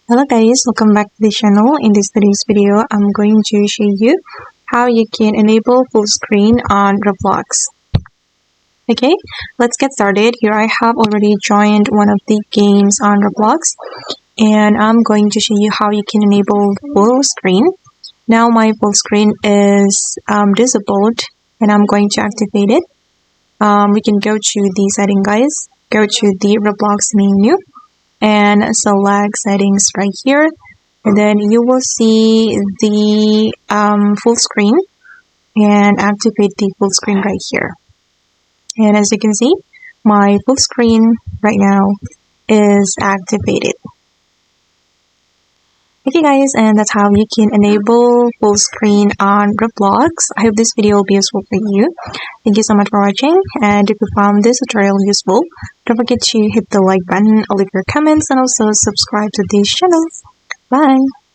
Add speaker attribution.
Speaker 1: Hello guys, welcome back to the channel. In this today's video, I'm going to show you how you can enable full screen on Roblox. Okay, let's get started. Here I have already joined one of the games on Roblox and I'm going to show you how you can enable full screen. Now my full screen is disabled and I'm going to activate it. We can go to the setting guys, go to the Roblox menu and select settings right here, and then you will see the full screen and activate the full screen right here. And as you can see, my full screen right now is activated. Okay guys, and that's how you can enable full screen on Roblox. I hope this video will be useful for you. Thank you so much for watching, and if you found this tutorial useful, don't forget to hit the like button, leave your comments, and also subscribe to this channel. Bye!